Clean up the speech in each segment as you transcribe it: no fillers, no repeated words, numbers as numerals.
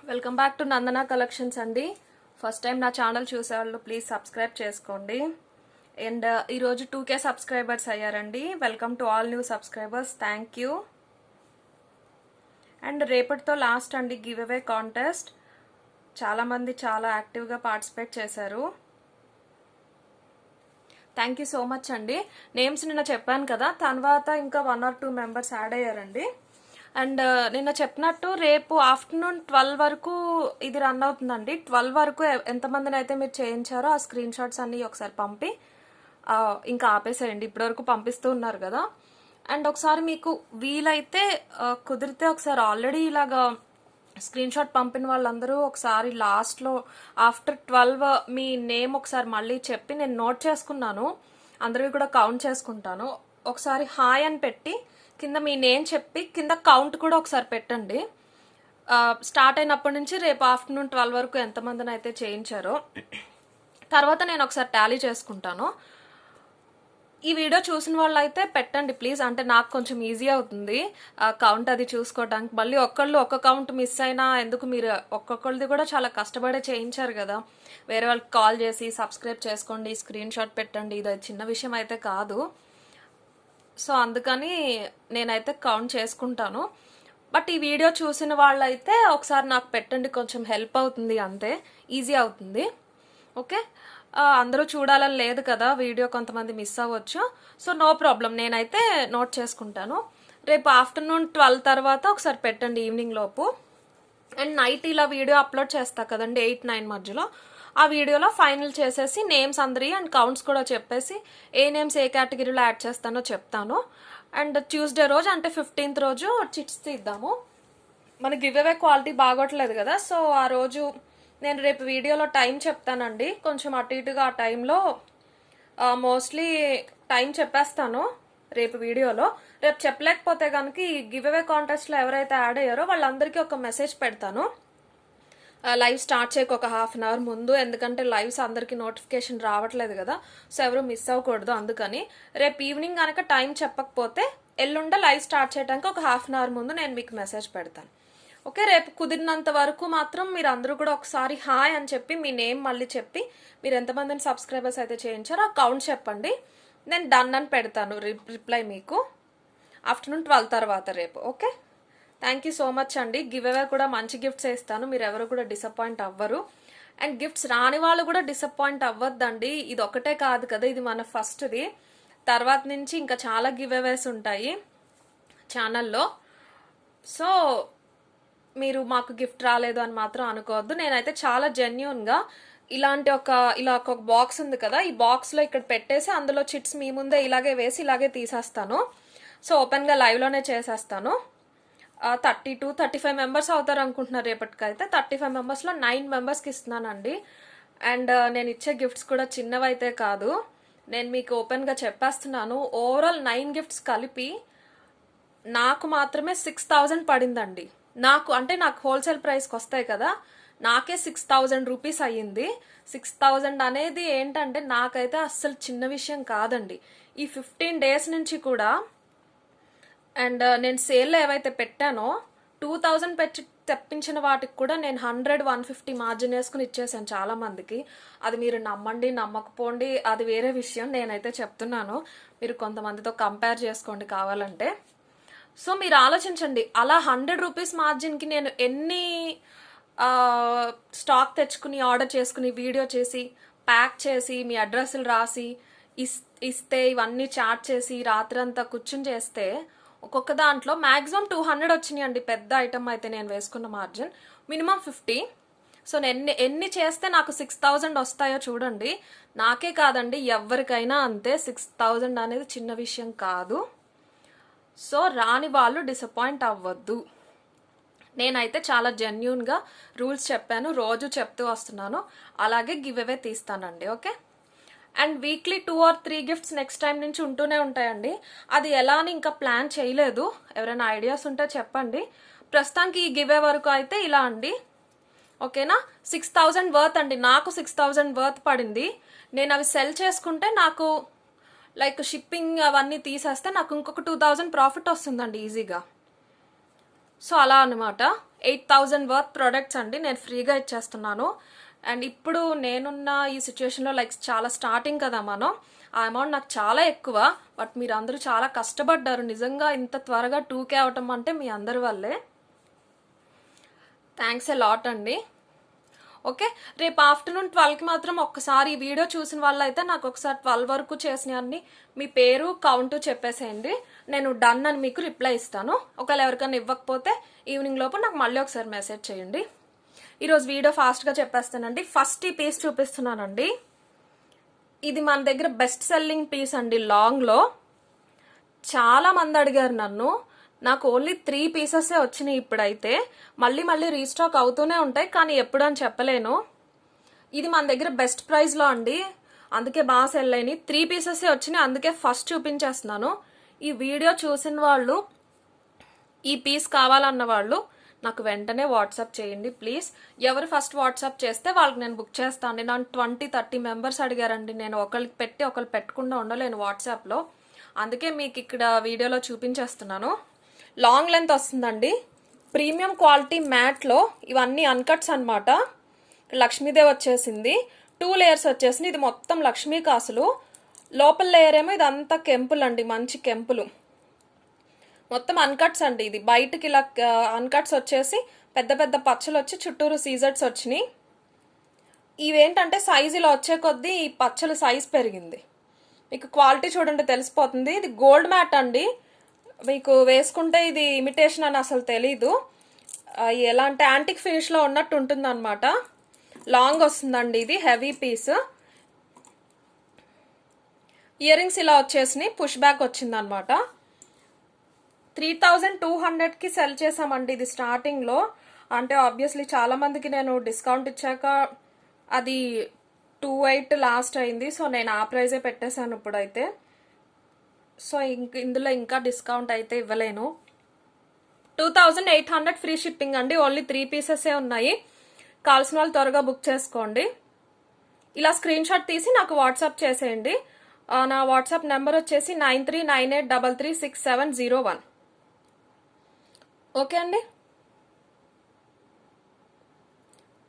Welcome back to Nandana collections అండి. First time నా channel చూసేవాళ్ళు ప్లీజ్ సబ్స్క్రైబ్ చేసుకోండి. అండ్ ఈరోజు 2K సబ్స్క్రైబర్స్ అయ్యారండి. Welcome to all new subscribers, thank you. And రేపటితో లాస్ట్ అండి గివ్ అవే కాంటెస్ట్. చాలామంది చాలా యాక్టివ్గా పార్టిసిపేట్ చేశారు. థ్యాంక్ యూ సో మచ్ అండి. నేమ్స్ నిన్న చెప్పాను కదా, తర్వాత ఇంకా 1 or 2 మెంబర్స్ యాడ్ అయ్యారండి. అండ్ నిన్న చెప్పినట్టు రేపు ఆఫ్టర్నూన్ 12 వరకు ఇది రన్ అవుతుందండి. 12 వరకు ఎంతమందిని అయితే మీరు చేయించారో ఆ స్క్రీన్ షాట్స్ అన్నీ ఒకసారి పంపి ఇంకా ఆపేసేయండి. ఇప్పటివరకు పంపిస్తూ ఉన్నారు కదా. అండ్ ఒకసారి మీకు వీలైతే కుదిరితే ఒకసారి ఆల్రెడీ ఇలాగా స్క్రీన్ షాట్ పంపిన వాళ్ళందరూ ఒకసారి లాస్ట్లో ఆఫ్టర్ 12 మీ నేమ్ ఒకసారి మళ్ళీ చెప్పి, నేను నోట్ చేసుకున్నాను, అందరివి కూడా కౌంట్ చేసుకుంటాను. ఒకసారి హాయ్ అని పెట్టి కింద మీ నేమ్ చెప్పి కింద కౌంట్ కూడా ఒకసారి పెట్టండి. స్టార్ట్ అయినప్పటి నుంచి రేపు ఆఫ్టర్నూన్ 12 వరకు ఎంతమందిని అయితే చేయించారో తర్వాత నేను ఒకసారి టాలీ చేసుకుంటాను. ఈ వీడియో చూసిన వాళ్ళు అయితే పెట్టండి ప్లీజ్, అంటే నాకు కొంచెం ఈజీ అవుతుంది కౌంట్ అది చూసుకోవడానికి. మళ్ళీ ఒక్క కౌంట్ మిస్ అయినా ఎందుకు, మీరు ఒక్కొక్కరిది కూడా చాలా కష్టపడే చేయించారు కదా. వేరే వాళ్ళకి కాల్ చేసి సబ్స్క్రైబ్ చేసుకోండి, స్క్రీన్ షాట్ పెట్టండి, ఇది చిన్న విషయం అయితే కాదు. సో అందుకని నేనైతే కౌంట్ చేసుకుంటాను. బట్ ఈ వీడియో చూసిన వాళ్ళైతే ఒకసారి నాకు పెట్టండి, కొంచెం హెల్ప్ అవుతుంది, అంతే ఈజీ అవుతుంది. ఓకే, అందరూ చూడాలని లేదు కదా వీడియో, కొంతమంది మిస్ అవ్వచ్చు. సో నో ప్రాబ్లం, నేనైతే నోట్ చేసుకుంటాను. రేపు ఆఫ్టర్నూన్ 12 తర్వాత ఒకసారి పెట్టండి, ఈవినింగ్ లోపు. అండ్ నైట్ ఇలా వీడియో అప్లోడ్ చేస్తా కదండి 8-9 మధ్యలో, ఆ వీడియోలో ఫైనల్ చేసేసి నేమ్స్ అందరి అండ్ కౌంట్స్ కూడా చెప్పేసి ఏ నేమ్స్ ఏ కేటగిరీలో యాడ్ చేస్తానో చెప్తాను. అండ్ ట్యూస్డే రోజు అంటే 15th రోజు చిట్స్ తీద్దాము. మన గివ్ అవే క్వాలిటీ బాగోట్లేదు కదా, సో ఆ రోజు నేను రేపు వీడియోలో టైం చెప్తానండి. కొంచెం అటు ఇటుగా ఆ టైంలో మోస్ట్లీ టైం చెప్పేస్తాను రేపు వీడియోలో. రేపు చెప్పలేకపోతే కనుక ఈ గివ్ అవే కాంటెస్ట్లో ఎవరైతే యాడ్ అయ్యారో వాళ్ళందరికీ ఒక మెసేజ్ పెడతాను లైవ్ స్టార్ట్ చేయక ఒక హాఫ్ అన్ అవర్ ముందు, ఎందుకంటే లైవ్స్ అందరికి నోటిఫికేషన్ రావట్లేదు కదా, సో ఎవరు మిస్ అవ్వకూడదు. అందుకని రేపు ఈవినింగ్ కనుక టైం చెప్పకపోతే ఎల్లుండ లైవ్ స్టార్ట్ చేయడానికి ఒక హాఫ్ అన్ అవర్ ముందు నేను మీకు మెసేజ్ పెడతాను. ఓకే, రేపు కుదిరినంత వరకు మాత్రం మీరు అందరూ కూడా ఒకసారి హాయ్ అని చెప్పి మీ నేమ్ మళ్ళీ చెప్పి మీరు ఎంతమందిని సబ్స్క్రైబర్స్ అయితే చేయించారో ఆ కౌంట్ చెప్పండి. నేను డన్ అని పెడతాను రిప్లై మీకు ఆఫ్టర్నూన్ 12 తర్వాత రేపు. Okay, thank you so much అండి. గివ్ అవే కూడా మంచి గిఫ్ట్స్ ఇస్తాను, మీరు ఎవరు కూడా డిసప్పాయింట్ అవ్వరు. అండ్ గిఫ్ట్స్ రాని వాళ్ళు కూడా డిసప్పాయింట్ అవ్వద్దండి. ఇది ఒకటే కాదు కదా, ఇది మన ఫస్ట్ది. తర్వాత నుంచి ఇంకా చాలా గివ్ అవేస్ ఉంటాయి ఛానల్లో. సో మీరు మాకు గిఫ్ట్ రాలేదు అని మాత్రం అనుకోవద్దు. నేనైతే చాలా జెన్యూన్గా ఇలా ఒక బాక్స్ ఉంది కదా, ఈ బాక్స్లో ఇక్కడ పెట్టేసి అందులో చిట్స్ మీ ముందే ఇలాగే వేసి ఇలాగే తీసేస్తాను. సో ఓపెన్గా లైవ్లోనే చేసేస్తాను. 32-35 మెంబర్స్ అవుతారు అనుకుంటున్నారు రేపటికైతే. 35 మెంబర్స్లో 9 మెంబర్స్కి ఇస్తున్నానండి. అండ్ నేను ఇచ్చే గిఫ్ట్స్ కూడా చిన్నవైతే కాదు, నేను మీకు ఓపెన్గా చెప్పేస్తున్నాను. ఓవరాల్ 9 గిఫ్ట్స్ కలిపి నాకు మాత్రమే 6000 పడిందండి. నాకు హోల్సేల్ ప్రైస్కి వస్తాయి కదా, నాకే 6000 రూపీస్ అయ్యింది. 6000 అనేది ఏంటంటే నాకైతే అస్సలు చిన్న విషయం కాదండి. ఈ 15 డేస్ నుంచి కూడా అండ్ నేను సేల్లో ఏవైతే పెట్టానో 2000 పెట్టి తెప్పించిన వాటికి కూడా నేను 100-150 మార్జిన్ వేసుకుని ఇచ్చేసాను చాలా మందికి. అది మీరు నమ్మండి నమ్మకపోండి, అది వేరే విషయం. నేనైతే చెప్తున్నాను, మీరు కొంతమందితో కంపేర్ చేసుకోండి కావాలంటే. సో మీరు ఆలోచించండి, అలా 100 రూపీస్ మార్జిన్కి నేను ఎన్ని స్టాక్ తెచ్చుకుని ఆర్డర్ చేసుకుని వీడియో చేసి ప్యాక్ చేసి మీ అడ్రస్లు రాసి ఇస్తే ఇవన్నీ చాట్ చేసి రాత్రంతా కూర్చుని చేస్తే ఒక్కొక్క దాంట్లో మ్యాక్సిమం 200 వచ్చినాయి అండి. పెద్ద ఐటమ్ అయితే నేను వేసుకున్న మార్జిన్ మినిమం 50. సో నేను ఎన్ని చేస్తే నాకు 6000 వస్తాయో చూడండి. నాకే కాదండి, ఎవరికైనా అంతే. 6000 అనేది చిన్న విషయం కాదు. సో రాని వాళ్ళు డిసప్పాయింట్ అవ్వద్దు. నేనైతే చాలా జెన్యూన్గా రూల్స్ చెప్పాను, రోజు చెప్తూ వస్తున్నాను. అలాగే గివ్ అవే తీస్తానండి. Okay, and weekly 2 or 3 gifts next time నుంచి ఉంటూనే ఉంటాయండి. అది ఎలా అని ఇంకా ప్లాన్ చేయలేదు, ఎవరైనా ఐడియాస్ ఉంటే చెప్పండి. ప్రస్తుతానికి ఈ గివ్ అవే వరకు అయితే ఇలా అండి. ఓకేనా, 6000 వర్త్ అండి. నాకు 6000 వర్త్ పడింది. నేను అవి సెల్ చేసుకుంటే నాకు లైక్ షిప్పింగ్ అవన్నీ తీసేస్తే నాకు ఇంకొక 2000 ప్రాఫిట్ వస్తుందండి ఈజీగా. సో అలా అనమాట. 8,000 వర్త్ ప్రొడక్ట్స్ అండి నేను ఫ్రీగా ఇచ్చేస్తున్నాను. అండ్ ఇప్పుడు నేనున్న ఈ సిచ్యువేషన్లో లైక్ చాలా స్టార్టింగ్ కదా మనం, ఆ అమౌంట్ నాకు చాలా ఎక్కువ. బట్ మీరు అందరూ చాలా కష్టపడ్డారు నిజంగా. ఇంత త్వరగా 2K అవటం అంటే మీ అందరి వల్లే. థ్యాంక్స్ ఎ లాట్ అండి. ఓకే, రేపు ఆఫ్టర్నూన్ 12కి మాత్రం ఒక్కసారి ఈ వీడియో చూసిన వాళ్ళు అయితే నాకు ఒకసారి 12 వరకు చేసిన అన్ని మీ పేరు కౌంట్ చెప్పేసేయండి. నేను డన్ అని మీకు రిప్లై ఇస్తాను. ఒకవేళ ఎవరికైనా ఇవ్వకపోతే ఈవినింగ్ లోపు నాకు మళ్ళీ ఒకసారి మెసేజ్ చేయండి. ఈరోజు వీడియో ఫాస్ట్గా చెప్పేస్తానండి. ఫస్ట్ ఈ పీస్ చూపిస్తున్నానండి. ఇది మన దగ్గర బెస్ట్ సెల్లింగ్ పీస్ అండి. లాంగ్లో చాలా మంది అడిగారు నన్ను. నాకు ఓన్లీ 3 పీసెసే వచ్చినాయి ఇప్పుడైతే. మళ్ళీ మళ్ళీ రీస్టాక్ అవుతూనే ఉంటాయి, కానీ ఎప్పుడు అని చెప్పలేను. ఇది మన దగ్గర బెస్ట్ ప్రైస్లో అండి, అందుకే బాగా సెల్ అయినాయి. 3 పీసెసే వచ్చినాయి, అందుకే ఫస్ట్ చూపించేస్తున్నాను. ఈ వీడియో చూసిన వాళ్ళు, ఈ పీస్ కావాలన్న వాళ్ళు నాకు వెంటనే వాట్సాప్ చేయండి ప్లీజ్. ఎవరు ఫస్ట్ వాట్సాప్ చేస్తే వాళ్ళకి నేను బుక్ చేస్తాను. నన్ను 20-30 మెంబర్స్ అడిగారండి. నేను ఒకరికి పెట్టి ఒకరు పెట్టకుండా ఉండలేను వాట్సాప్లో, అందుకే మీకు ఇక్కడ వీడియోలో చూపించేస్తున్నాను. లాంగ్ లెంత్ వస్తుందండి, ప్రీమియం క్వాలిటీ మ్యాట్లో. ఇవన్నీ అన్కట్స్ అనమాట. లక్ష్మీదేవి వచ్చేసింది, 2 లేయర్స్ వచ్చేసింది. ఇది మొత్తం లక్ష్మీ కాసులు. లోపల లేయర్ ఏమో ఇదంతా కెంపులు అండి, మంచి కెంపులు. మొత్తం అన్కట్స్ అండి. ఇది బయటకి ఇలా అన్కట్స్ వచ్చేసి పెద్ద పెద్ద పచ్చలు వచ్చి చుట్టూరు సీజర్స్ వచ్చినాయి. ఇవేంటంటే సైజు ఇలా వచ్చే కొద్దీ ఈ పచ్చల సైజ్ పెరిగింది. మీకు క్వాలిటీ చూడండి తెలిసిపోతుంది. ఇది గోల్డ్ మ్యాట్ అండి. మీకు వేసుకుంటే ఇది ఇమిటేషన్ అని అసలు తెలీదు. ఎలాంటి యాంటిక్ ఫినిష్లో ఉన్నట్టు ఉంటుంది అనమాట. లాంగ్ వస్తుందండి. ఇది హెవీ పీస్. ఇయర్ రింగ్స్ ఇలా వచ్చేసినాయి, పుష్ బ్యాక్ వచ్చింది అనమాట. 3,200కి సెల్ చేసామండి ఇది స్టార్టింగ్లో. అంటే ఆబ్వియస్లీ చాలా మందికి నేను డిస్కౌంట్ ఇచ్చాక అది 2,800 లాస్ట్ అయింది. సో నేను ఆ ప్రైజే పెట్టేశాను ఇప్పుడైతే. సో ఇందులో ఇంకా డిస్కౌంట్ అయితే ఇవ్వలేను. 2,800 ఫ్రీ షిప్పింగ్ అండి. ఓన్లీ 3 పీసెసే ఉన్నాయి. కావాల్సిన వాళ్ళు త్వరగా బుక్ చేసుకోండి. ఇలా స్క్రీన్ షాట్ తీసి నాకు వాట్సాప్ చేసేయండి. నా వాట్సాప్ నెంబర్ వచ్చేసి 9398336701. ఓకే అండి.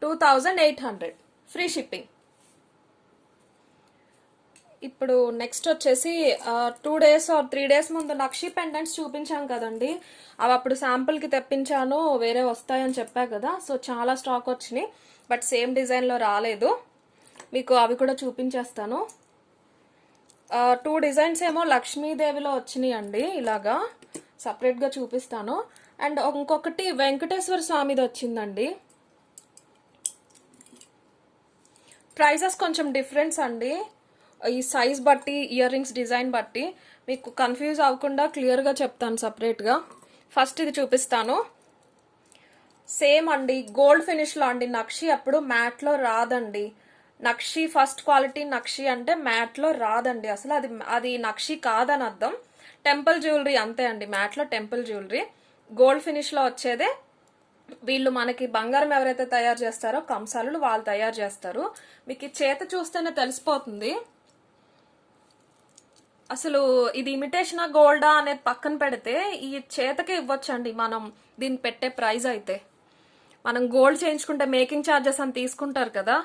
2,800 ఫ్రీ షిప్పింగ్. ఇప్పుడు నెక్స్ట్ వచ్చేసి 2 days or 3 days ముందు నక్షి పెండెంట్స్ చూపించాను కదండి. అవి అప్పుడు శాంపుల్కి తెప్పించాను, వేరే వస్తాయని చెప్పా కదా. సో చాలా స్టాక్ వచ్చినాయి, బట్ సేమ్ డిజైన్లో రాలేదు. మీకు అవి కూడా చూపించేస్తాను. 2 డిజైన్స్ ఏమో లక్ష్మీదేవిలో వచ్చినాయి అండి, ఇలాగా సపరేట్గా చూపిస్తాను. అండ్ ఇంకొకటి వెంకటేశ్వర స్వామిది వచ్చిందండి. ప్రైజెస్ కొంచెం డిఫరెన్స్ అండి, ఈ సైజ్ బట్టి, ఇయర్ రింగ్స్ డిజైన్ బట్టి. మీకు కన్ఫ్యూజ్ అవ్వకుండా క్లియర్గా చెప్తాను సపరేట్గా. ఫస్ట్ ఇది చూపిస్తాను. సేమ్ అండి, గోల్డ్ ఫినిష్లో అండి. నక్షి అప్పుడు మ్యాట్లో రాదండి. నక్షి ఫస్ట్ క్వాలిటీ నక్షి అంటే మ్యాట్లో రాదండి అసలు. అది నక్షి కాదని అర్థం. టెంపుల్ జ్యువెలరీ అంతే అండి, మ్యాట్లో టెంపుల్ జ్యువెలరీ. గోల్డ్ ఫినిష్లో వచ్చేదే వీళ్ళు మనకి బంగారం ఎవరైతే తయారు చేస్తారో కంసాలు వాళ్ళు తయారు చేస్తారు. మీకు చేత చూస్తేనే తెలిసిపోతుంది. అసలు ఇది ఇమిటేషనా గోల్డా అనేది పక్కన పెడితే ఈ చేతకే ఇవ్వచ్చండి మనం దీన్ని పెట్టే ప్రైస్ అయితే. మనం గోల్డ్ చేయించుకుంటే మేకింగ్ ఛార్జెస్ అని తీసుకుంటారు కదా,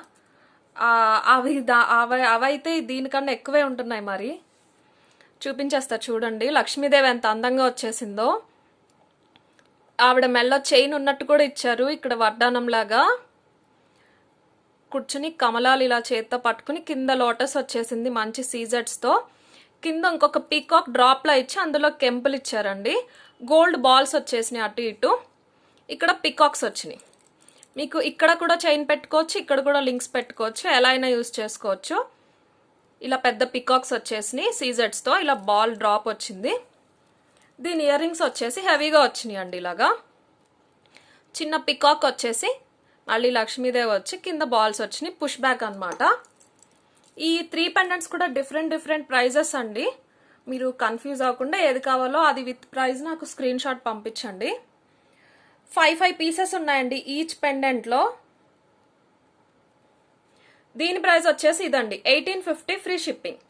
అవైతే దీనికన్నా ఎక్కువే ఉంటున్నాయి. మరి చూపించేస్తా చూడండి. లక్ష్మీదేవి ఎంత అందంగా వచ్చేసిందో. ఆవిడ మెల్ల చైన్ ఉన్నట్టు కూడా ఇచ్చారు. ఇక్కడ వడ్డానం లాగా కూర్చుని కమలాలు ఇలా చేత్తో పట్టుకుని, కింద లోటస్ వచ్చేసింది మంచి సీజెట్స్తో. కింద ఇంకొక పీకాక్ డ్రాప్లా ఇచ్చి అందులో కెంపులు ఇచ్చారండి. గోల్డ్ బాల్స్ వచ్చేసినాయి అటు ఇటు. ఇక్కడ పికాక్స్ వచ్చినాయి. మీకు ఇక్కడ కూడా చైన్ పెట్టుకోవచ్చు, ఇక్కడ కూడా లింక్స్ పెట్టుకోవచ్చు, ఎలా అయినా యూజ్ చేసుకోవచ్చు. ఇలా పెద్ద పికాక్స్ వచ్చేసినాయి సీజెట్స్తో. ఇలా బాల్ డ్రాప్ వచ్చింది. దీని ఇయర్ రింగ్స్ వచ్చేసి హెవీగా వచ్చినాయి అండి. ఇలాగా చిన్న పికాక్ వచ్చేసి మళ్ళీ లక్ష్మీదేవి వచ్చి కింద బాల్స్ వచ్చినాయి, పుష్ బ్యాక్ అనమాట. ఈ 3 పెండెంట్స్ కూడా డిఫరెంట్ ప్రైజెస్ అండి. మీరు కన్ఫ్యూజ్ అవ్వకుండా ఏది కావాలో అది విత్ ప్రైజ్ నాకు స్క్రీన్ షాట్ పంపించండి. 5 పీసెస్ ఉన్నాయండి ఈచ్ పెండెంట్లో. దీని ప్రైస్ వచ్చేసి ఇదండి 1850 ఫ్రీ షిప్పింగ్.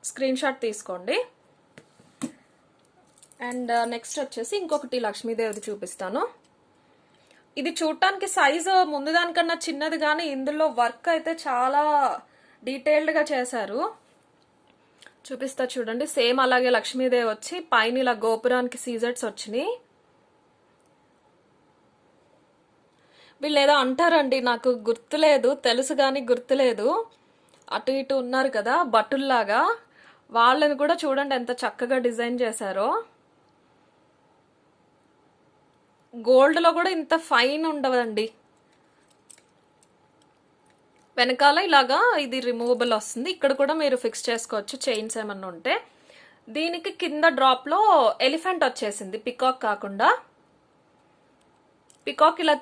స్క్రీన్ షాట్ తీసుకోండి. అండ్ నెక్స్ట్ వచ్చేసి ఇంకొకటి లక్ష్మీదేవిది చూపిస్తాను. ఇది చూడటానికి సైజు ముందు దానికన్నా చిన్నది, కానీ ఇందులో వర్క్ అయితే చాలా డీటెయిల్డ్గా చేశారు. చూపిస్తా చూడండి. సేమ్ అలాగే లక్ష్మీదేవి వచ్చి పైన ఇలా గోపురానికి సీజర్స్ వచ్చినాయి. వీళ్ళు ఏదో అంటారండి, నాకు గుర్తులేదు, తెలుసు కానీ గుర్తులేదు. అటు ఇటు ఉన్నారు కదా భటుల్లాగా, వాళ్ళని కూడా చూడండి ఎంత చక్కగా డిజైన్ చేశారో. గోల్డ్లో కూడా ఇంత ఫైన్ ఉండదండి. వెనకాల ఇలాగా ఇది రిమూవబుల్ వస్తుంది. ఇక్కడ కూడా మీరు ఫిక్స్ చేసుకోవచ్చు చైన్స్ ఏమన్నా ఉంటే. దీనికి కింద డ్రాప్లో ఎలిఫెంట్ వచ్చేసింది, పికాక్ కాకుండా. పికాక్ ఇలా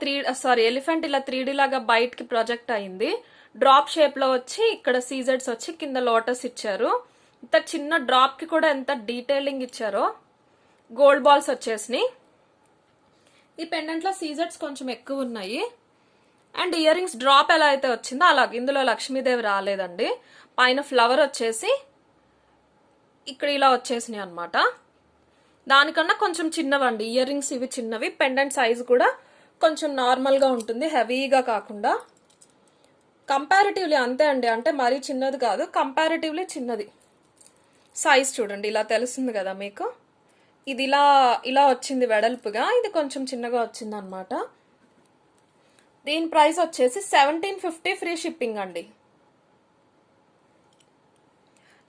ఎలిఫెంట్ ఇలా 3D లాగా బయటికి ప్రొజెక్ట్ అయింది. డ్రాప్ షేప్లో వచ్చి ఇక్కడ సీజర్స్ వచ్చి కింద లోటస్ ఇచ్చారు. ఇంత చిన్న డ్రాప్కి కూడా ఎంత డీటెయిలింగ్ ఇచ్చారో. గోల్డ్ బాల్స్ వచ్చేసినాయి. ఈ పెండెంట్లో సీజర్స్ కొంచెం ఎక్కువ ఉన్నాయి. అండ్ ఇయర్ రింగ్స్ డ్రాప్ ఎలా అయితే వచ్చిందో అలాగే ఇందులో లక్ష్మీదేవి రాలేదండి. పైన ఫ్లవర్ వచ్చేసి ఇక్కడ ఇలా వచ్చేసినాయి అనమాట. దానికన్నా కొంచెం చిన్నవండి ఇయర్ రింగ్స్, ఇవి చిన్నవి. పెండెంట్ సైజ్ కూడా కొంచెం నార్మల్గా ఉంటుంది, హెవీగా కాకుండా. కంపారిటివ్లీ అంతే అండి, అంటే మరీ చిన్నది కాదు, కంపారిటివ్లీ చిన్నది. సైజ్ చూడండి, ఇలా తెలుస్తుంది కదా మీకు. ఇది ఇలా వచ్చింది వెడల్పుగా, ఇది కొంచెం చిన్నగా వచ్చింది అనమాట. దీని ప్రైస్ వచ్చేసి 1750 ఫ్రీ షిప్పింగ్ అండి.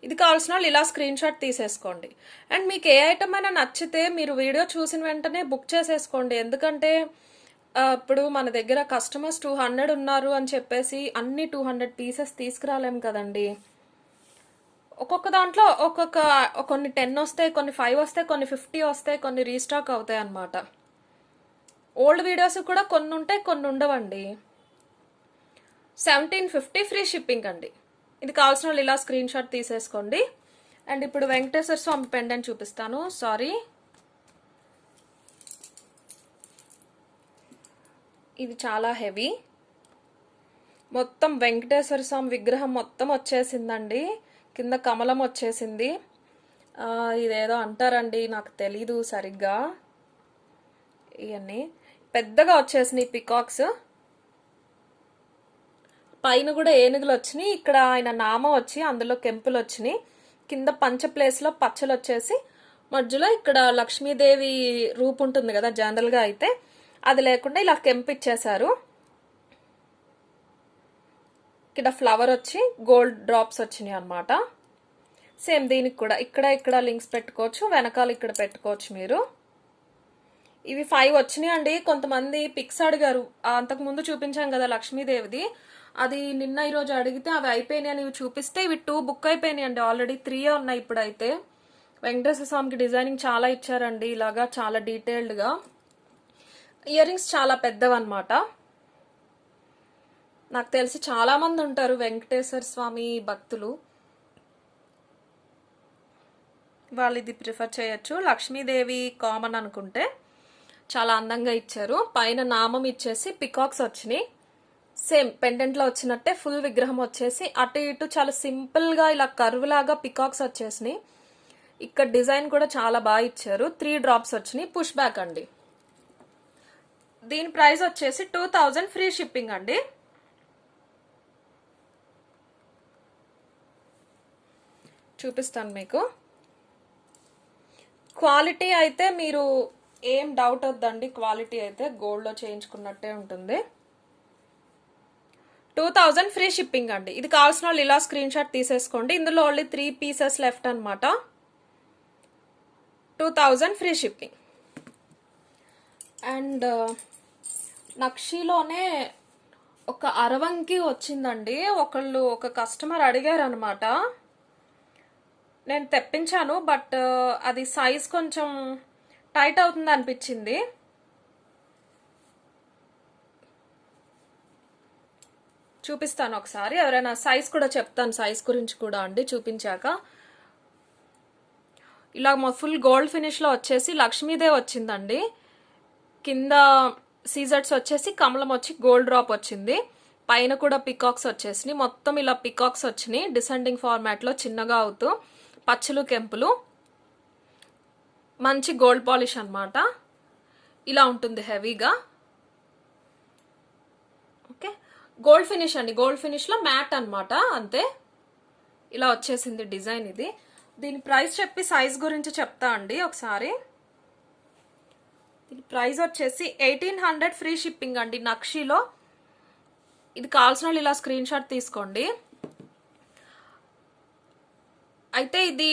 ఇది కావాల్సిన వాళ్ళు ఇలా స్క్రీన్ షాట్ తీసేసుకోండి. అండ్ మీకు ఏ ఐటమ్ అయినా నచ్చితే మీరు వీడియో చూసిన వెంటనే బుక్ చేసేసుకోండి. ఎందుకంటే ఇప్పుడు మన దగ్గర కస్టమర్స్ 200 ఉన్నారు అని చెప్పేసి అన్ని 200 పీసెస్ తీసుకురాలేం కదండి. ఒక్కొక్క దాంట్లో కొన్ని 10 వస్తాయి, కొన్ని 5 వస్తాయి, కొన్ని 50 వస్తాయి, కొన్ని రీస్టాక్ అవుతాయి అన్నమాట. ఓల్డ్ వీడియోస్ కూడా కొన్ని ఉంటాయి, కొన్ని ఉండవండి. 1750 ఫ్రీ షిప్పింగ్ అండి. ఇది కావాల్సిన వాళ్ళు ఇలా స్క్రీన్ షాట్ తీసేసుకోండి. అండ్ ఇప్పుడు వెంకటేశ్వర స్వామి పెండెంట్ చూపిస్తాను. ఇది చాలా హెవీ. మొత్తం వెంకటేశ్వర స్వామి విగ్రహం మొత్తం వచ్చేసిందండి. కింద కమలం వచ్చేసింది. ఇదేదో అంటారండి, నాకు తెలీదు సరిగ్గా. ఇవన్నీ పెద్దగా వచ్చేసినాయి పికాక్స్. పైన కూడా ఏనుగులు వచ్చినాయి. ఇక్కడ ఆయన నామం వచ్చి అందులో కెంపులు వచ్చినాయి. కింద పంచ ప్లేస్లో పచ్చలు వచ్చేసి మధ్యలో ఇక్కడ లక్ష్మీదేవి రూపు ఉంటుంది కదా జనరల్గా అయితే, అది లేకుండా ఇలా కెంపు ఇచ్చేశారు. ఇక్కడ ఫ్లవర్ వచ్చి గోల్డ్ డ్రాప్స్ వచ్చినాయి అనమాట. సేమ్ దీనికి కూడా ఇక్కడ లింక్స్ పెట్టుకోవచ్చు, వెనకాల ఇక్కడ పెట్టుకోవచ్చు మీరు. ఇవి 5 వచ్చినాయి అండి. కొంతమంది పిక్స్ అడిగారు, అంతకుముందు చూపించాం కదా లక్ష్మీదేవిది, అది నిన్న ఈరోజు అడిగితే అవి అయిపోయినాయి అని ఇవి చూపిస్తే ఇవి 2 బుక్ అయిపోయినాయి అండి. ఆల్రెడీ 3 ఉన్నాయి ఇప్పుడైతే. వెంకటేశ్వర స్వామికి డిజైనింగ్ చాలా ఇచ్చారండి, ఇలాగా చాలా డీటెయిల్డ్గా. ఇయర్ రింగ్స్ చాలా పెద్దవన్నమాట. నాకు తెలిసి చాలా మంది ఉంటారు వెంకటేశ్వర స్వామి భక్తులు, వాళ్ళు ఇది ప్రిఫర్ చేయొచ్చు. లక్ష్మీదేవి కామన్ అనుకుంటే చాలా అందంగా ఇచ్చారు. పైన నామం ఇచ్చేసి పికాక్స్ వచ్చినాయి. సేమ్ పెండెంట్లో వచ్చినట్టే ఫుల్ విగ్రహం వచ్చేసి అటు ఇటు చాలా సింపుల్గా ఇలా కర్వ్ లాగా పికాక్స్ వచ్చేసినాయి. ఇక్కడ డిజైన్ కూడా చాలా బాగా ఇచ్చారు. 3 డ్రాప్స్ వచ్చినాయి. పుష్ బ్యాక్ అండి. దీని ప్రైస్ వచ్చేసి 2000 ఫ్రీ షిప్పింగ్ అండి. చూపిస్తాను మీకు. క్వాలిటీ అయితే మీరు ఏం డౌట్ వద్దండి, క్వాలిటీ అయితే గోల్డ్లో చేయించుకున్నట్టే ఉంటుంది. 2000 ఫ్రీ షిప్పింగ్ అండి. ఇది కావాల్సిన వాళ్ళు ఇలా స్క్రీన్ షాట్ తీసేసుకోండి. ఇందులో ఓన్లీ 3 పీసెస్ లెఫ్ట్ అనమాట. 2000 ఫ్రీ షిప్పింగ్. అండ్ నక్షిలోనే ఒక అరవంకి వచ్చిందండి. ఒక కస్టమర్ అడిగారు అనమాట. నేను తెప్పించాను, బట్ అది సైజ్ కొంచెం టైట్ అవుతుంది అనిపించింది. చూపిస్తాను ఒకసారి, ఎవరైనా సైజ్ కూడా చెప్తాను, సైజ్ గురించి కూడా అండి చూపించాక. ఇలా ఫుల్ గోల్డ్ ఫినిష్లో వచ్చేసి లక్ష్మీదేవి వచ్చిందండి. కింద సీజర్స్ వచ్చేసి కమలం వచ్చి గోల్డ్ డ్రాప్ వచ్చింది. పైన కూడా పికాక్స్ వచ్చేసినాయి. మొత్తం ఇలా పికాక్స్ వచ్చినాయి డిసెండింగ్ ఫార్మాట్లో చిన్నగా అవుతూ, పచ్చలు కెంపులు. మంచి గోల్డ్ పాలిష్ అన్నమాట. ఇలా ఉంటుంది హెవీగా. ఓకే, గోల్డ్ ఫినిష్ అండి, గోల్డ్ ఫినిష్లో మ్యాట్ అన్నమాట. అంతే, ఇలా వచ్చేసింది డిజైన్. ఇది దీని ప్రైస్ చెప్పి సైజ్ గురించి చెప్తా అండి ఒకసారి. దీని ప్రైస్ వచ్చేసి 1800 ఫ్రీ షిప్పింగ్ అండి నక్షిలో. ఇది కావాల్సిన వాళ్ళు ఇలా స్క్రీన్ షాట్ తీసుకోండి. అయితే ఇది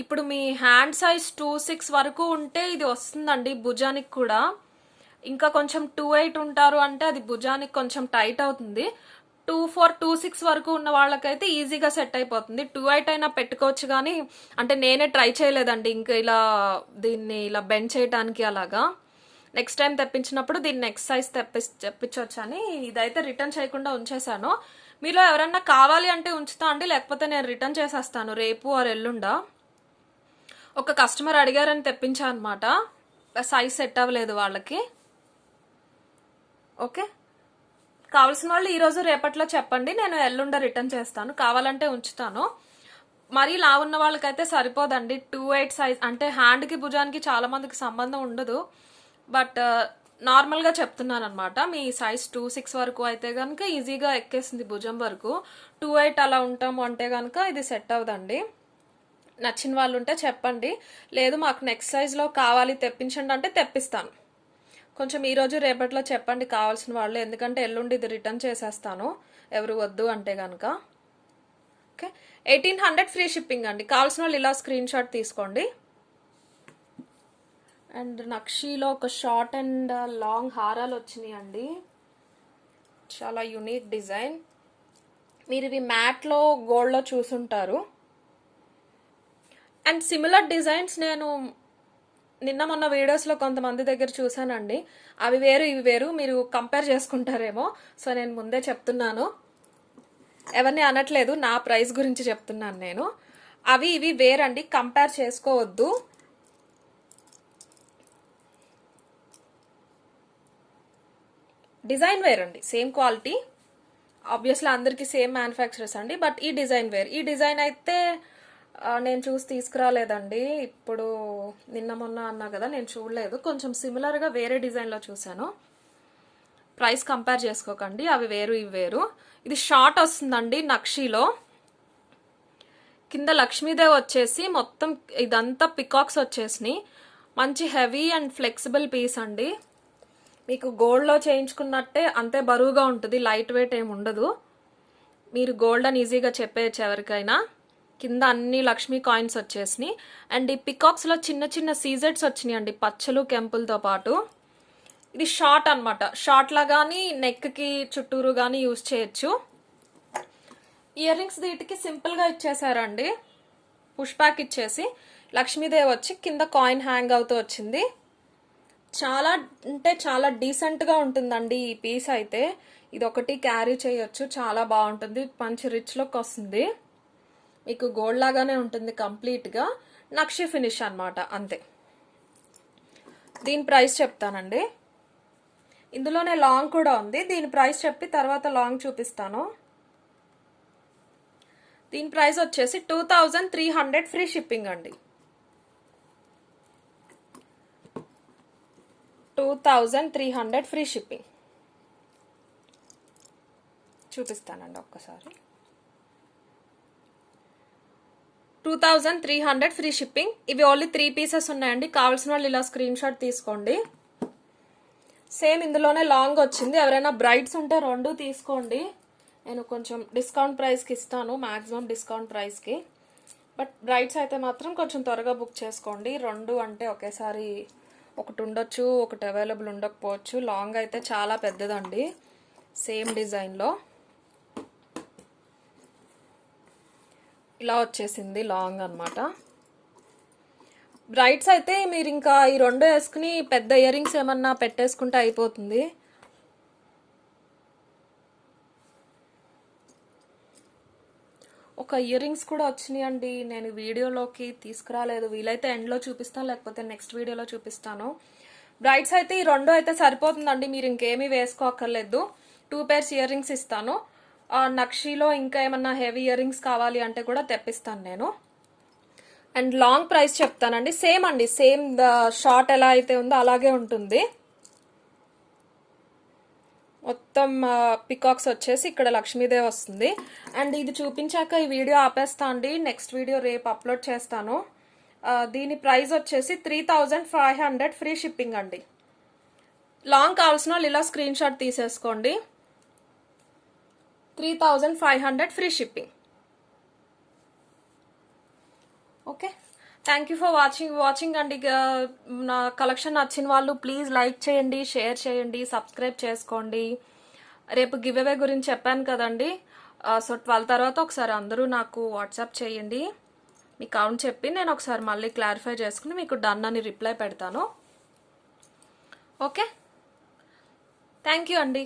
ఇప్పుడు మీ హ్యాండ్ సైజ్ 26 వరకు ఉంటే ఇది వస్తుందండి భుజానికి కూడా. ఇంకా కొంచెం 28 ఉంటారు అంటే అది భుజానికి కొంచెం టైట్ అవుతుంది. 24, 26 వరకు ఉన్న వాళ్ళకైతే ఈజీగా సెట్ అయిపోతుంది. 28 అయినా పెట్టుకోవచ్చు, కానీ అంటే నేనే ట్రై చేయలేదండి ఇంకా ఇలా దీన్ని ఇలా బెండ్ చేయడానికి. అలాగా నెక్స్ట్ టైం తెప్పించినప్పుడు దీన్ని నెక్స్ట్ సైజ్ తెప్పించవచ్చు అని ఇదైతే రిటర్న్ చేయకుండా ఉంచేసాను. మీలో ఎవరన్నా కావాలి అంటే ఉంచుతా అండి, లేకపోతే నేను రిటర్న్ చేసేస్తాను రేపు ఆర్ ఎల్లుండా. ఒక కస్టమర్ అడిగారని తెప్పించా అనమాట, సైజ్ సెట్ అవ్వలేదు వాళ్ళకి. ఓకే, కావాల్సిన వాళ్ళు ఈరోజు రేపట్లో చెప్పండి, నేను ఎల్లుండ రిటర్న్ చేస్తాను. కావాలంటే ఉంచుతాను. మరీ లా ఉన్న వాళ్ళకైతే సరిపోదండి 28 సైజ్. అంటే హ్యాండ్కి భుజానికి చాలా మందికి సంబంధం ఉండదు, బట్ నార్మల్గా చెప్తున్నాను అనమాట. మీ సైజ్ 26 వరకు అయితే కనుక ఈజీగా ఎక్కేసింది భుజం వరకు. 28 అలా ఉంటాము అంటే కనుక ఇది సెట్ అవ్వదండి. నచ్చిన వాళ్ళు ఉంటే చెప్పండి, లేదు మాకు నెక్స్ట్ సైజ్లో కావాలి తెప్పించండి అంటే తెప్పిస్తాను. కొంచెం ఈరోజు రేపట్లో చెప్పండి కావాల్సిన వాళ్ళు, ఎందుకంటే ఎల్లుండి ఇది రిటర్న్ చేసేస్తాను ఎవరు వద్దు అంటే కనుక. ఓకే, 1800 ఫ్రీ షిప్పింగ్ అండి. కావాల్సిన వాళ్ళు ఇలా స్క్రీన్ షాట్ తీసుకోండి. అండ్ నక్షీలో ఒక షార్ట్ అండ్ లాంగ్ హారాలు వచ్చినాయి అండి, చాలా యూనిక్ డిజైన్. మీరు ఇవి మ్యాట్లో గోల్డ్లో చూసుంటారు. అండ్ సిమిలర్ డిజైన్స్ నేను నిన్న మొన్న వీడియోస్లో కొంతమంది దగ్గర చూసానండి. అవి వేరు ఇవి వేరు, మీరు కంపేర్ చేసుకుంటారేమో. సో నేను ముందే చెప్తున్నాను, ఎవరిని అనట్లేదు, నా ప్రైస్ గురించి చెప్తున్నాను నేను. అవి ఇవి వేరండి, కంపేర్ చేసుకోవద్దు. డిజైన్ వేర్ అండి, సేమ్ క్వాలిటీ. ఆబ్వియస్లీ అందరికీ సేమ్ మ్యానుఫ్యాక్చరర్స్ అండి, బట్ ఈ డిజైన్ వేర్. ఈ డిజైన్ అయితే నేను చూసి తీసుకురాలేదండి, ఇప్పుడు నిన్న మొన్న అన్నా కదా నేను చూడలేదు. కొంచెం సిమిలర్గా వేరే డిజైన్లో చూశాను. ప్రైస్ కంపేర్ చేసుకోకండి, అవి వేరు ఇవి వేరు. ఇది షార్ట్ వస్తుందండి నక్షీలో. కింద లక్ష్మీదేవి వచ్చేసి మొత్తం ఇదంతా పికాక్స్ వచ్చేసినాయి. మంచి హెవీ అండ్ ఫ్లెక్సిబుల్ పీస్ అండి. మీకు గోల్డ్లో చేయించుకున్నట్టే అంతే బరువుగా ఉంటుంది, లైట్ వెయిట్ ఏమి ఉండదు. మీరు గోల్డ్ అని ఈజీగా చెప్పేయచ్చు ఎవరికైనా. కింద అన్ని లక్ష్మీ కాయిన్స్ వచ్చేసినాయి. అండ్ ఈ పికాక్స్లో చిన్న చిన్న సీజెట్స్ వచ్చినాయి అండి, పచ్చలు కెంపులతో పాటు. ఇది షార్ట్ అనమాట, షార్ట్లా కానీ నెక్కి చుట్టూరు కానీ యూజ్ చేయొచ్చు. ఇయర్ రింగ్స్ వీటికి సింపుల్గా ఇచ్చేసారండి, పుష్ బ్యాక్ ఇచ్చేసి లక్ష్మీదేవి వచ్చి కింద కాయిన్ హ్యాంగ్ అవుతూ వచ్చింది. చాలా అంటే చాలా డీసెంట్గా ఉంటుందండి ఈ పీస్ అయితే. ఇది ఒకటి క్యారీ చేయొచ్చు, చాలా బాగుంటుంది, మంచి రిచ్ లుక్ వస్తుంది. మీకు గోల్డ్ లాగానే ఉంటుంది కంప్లీట్గా. నక్షి ఫినిష్ అనమాట, అంతే. దీని ప్రైస్ చెప్తానండి. ఇందులోనే లాంగ్ కూడా ఉంది, దీని ప్రైస్ చెప్పి తర్వాత లాంగ్ చూపిస్తాను. దీని ప్రైస్ వచ్చేసి 2300 ఫ్రీ షిప్పింగ్ అండి. 2300 ఫ్రీ షిప్పింగ్. చూపిస్తానండి ఒక్కసారి. 2300 ఫ్రీ షిప్పింగ్. ఇవి ఓన్లీ 3 పీసెస్ ఉన్నాయండి, కావాల్సిన వాళ్ళు ఇలా స్క్రీన్ షాట్ తీసుకోండి. సేమ్ ఇందులోనే లాంగ్ వచ్చింది. ఎవరైనా బ్రైడ్స్ ఉంటే 2 తీసుకోండి, నేను కొంచెం డిస్కౌంట్ ప్రైస్కి ఇస్తాను, మ్యాక్సిమం డిస్కౌంట్ ప్రైస్కి. బట్ బ్రైడ్స్ అయితే మాత్రం కొంచెం త్వరగా బుక్ చేసుకోండి. 2 అంటే ఒకేసారి ఒకటి ఉండొచ్చు, ఒకటి అవైలబుల్ ఉండకపోవచ్చు. లాంగ్ అయితే చాలా పెద్దదండి, సేమ్ డిజైన్లో ఇలా వచ్చేసింది లాంగ్ అనమాట. బ్రైడ్స్ అయితే మీరు ఇంకా ఈ 2 వేసుకుని పెద్ద ఇయర్ రింగ్స్ ఏమన్నా పెట్టేసుకుంటే అయిపోతుంది. ఒక ఇయర్ రింగ్స్ కూడా వచ్చినాయి అండి, నేను వీడియోలోకి తీసుకురాలేదు. వీలైతే ఎండ్లో చూపిస్తాను, లేకపోతే నెక్స్ట్ వీడియోలో చూపిస్తాను. బ్రైడ్స్ అయితే ఈ 2 అయితే సరిపోతుందండి, మీరు ఇంకేమీ వేసుకోక్కర్లేదు. 2 pairs ఇయర్ రింగ్స్ ఇస్తాను. నక్షీలో ఇంకా ఏమన్నా హెవీ ఇయర్ రింగ్స్ కావాలి అంటే కూడా తెప్పిస్తాను నేను. అండ్ లాంగ్ ప్రైస్ చెప్తానండి. సేమ్ అండి, సేమ్ షార్ట్ ఎలా అయితే ఉందో అలాగే ఉంటుంది. మొత్తం పికాక్స్ వచ్చేసి ఇక్కడ లక్ష్మీదేవి వస్తుంది. అండ్ ఇది చూపించాక ఈ వీడియో ఆపేస్తా అండి. నెక్స్ట్ వీడియో రేపు అప్లోడ్ చేస్తాను. దీని ప్రైస్ వచ్చేసి 3500 ఫ్రీ షిప్పింగ్ అండి. లాంగ్ కావాల్సిన వాళ్ళు ఇలా స్క్రీన్ షాట్ తీసేసుకోండి. 3500 free shipping. Okay, thank you for watching అండి. నా కలెక్షన్ నచ్చిన వాళ్ళు ప్లీజ్ లైక్ చేయండి, షేర్ చేయండి, సబ్స్క్రైబ్ చేసుకోండి. రేపు గివ్ అవే గురించి చెప్పాను కదండి. సో 12 తర్వాత ఒకసారి అందరూ నాకు వాట్సాప్ చేయండి. మీ కౌంట్ చెప్పి నేను ఒకసారి మళ్ళీ క్లారిఫై చేసుకుని మీకు డన్ అని రిప్లై పెడతాను. ఓకే, థ్యాంక్ యూ అండి.